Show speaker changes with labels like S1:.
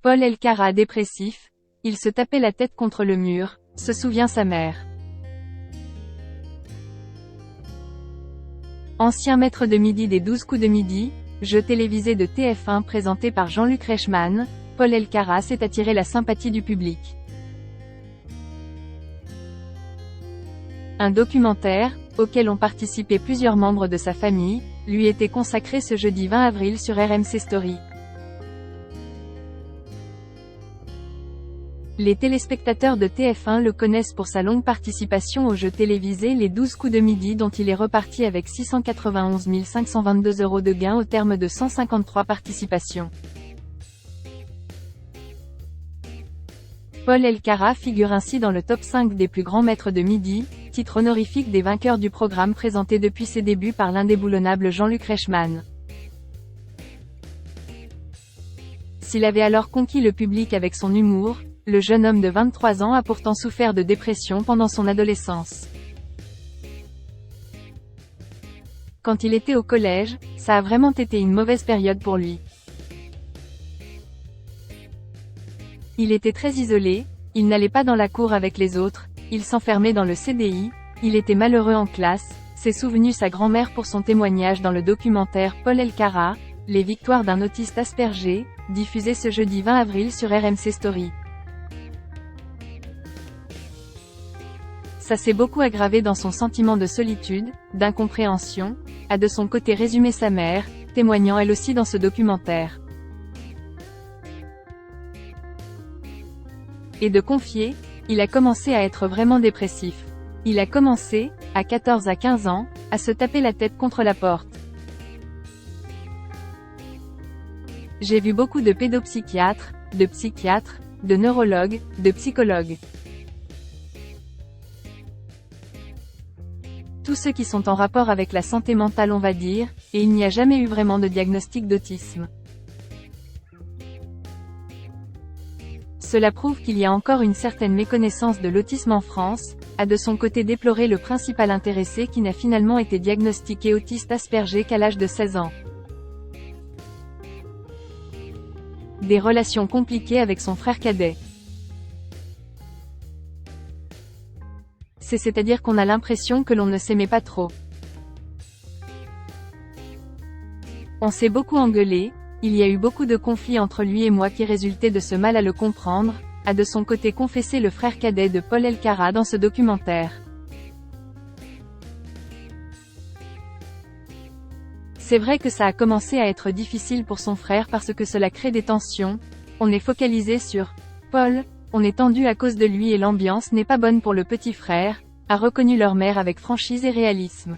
S1: Paul Elkarat dépressif, il se tapait la tête contre le mur, se souvient sa mère. Ancien maître de midi des 12 coups de midi, jeu télévisé de TF1 présenté par Jean-Luc Reichmann, Paul Elkarat s'est attiré la sympathie du public. Un documentaire, auquel ont participé plusieurs membres de sa famille, lui était consacré ce jeudi 20 avril sur RMC Story. Les téléspectateurs de TF1 le connaissent pour sa longue participation au jeu télévisé Les 12 coups de midi dont il est reparti avec 691 522 € de gains au terme de 153 participations. Paul Elkarat figure ainsi dans le top 5 des plus grands maîtres de midi, titre honorifique des vainqueurs du programme présenté depuis ses débuts par l'indéboulonnable Jean-Luc Reichmann. S'il avait alors conquis le public avec son humour, le jeune homme de 23 ans a pourtant souffert de dépression pendant son adolescence. Quand il était au collège, ça a vraiment été une mauvaise période pour lui. Il était très isolé, il n'allait pas dans la cour avec les autres, il s'enfermait dans le CDI, il était malheureux en classe, s'est souvenu sa grand-mère pour son témoignage dans le documentaire Paul Elkarat, Les victoires d'un autiste Asperger, diffusé ce jeudi 20 avril sur RMC Story. Ça s'est beaucoup aggravé dans son sentiment de solitude, d'incompréhension, a de son côté résumé sa mère, témoignant elle aussi dans ce documentaire. Et de confier, il a commencé à être vraiment dépressif. Il a commencé, à 14 à 15 ans, à se taper la tête contre la porte. J'ai vu beaucoup de pédopsychiatres, de psychiatres, de neurologues, de psychologues. Tous ceux qui sont en rapport avec la santé mentale on va dire, et il n'y a jamais eu vraiment de diagnostic d'autisme. Cela prouve qu'il y a encore une certaine méconnaissance de l'autisme en France, a de son côté déploré le principal intéressé qui n'a finalement été diagnostiqué autiste Asperger qu'à l'âge de 16 ans. Des relations compliquées avec son frère cadet. C'est-à-dire qu'on a l'impression que l'on ne s'aimait pas trop. On s'est beaucoup engueulé, il y a eu beaucoup de conflits entre lui et moi qui résultaient de ce mal à le comprendre, a de son côté confessé le frère cadet de Paul Elkarat dans ce documentaire. C'est vrai que ça a commencé à être difficile pour son frère parce que cela crée des tensions, on est focalisé sur Paul, on est tendu à cause de lui et l'ambiance n'est pas bonne pour le petit frère, a reconnu leur mère avec franchise et réalisme.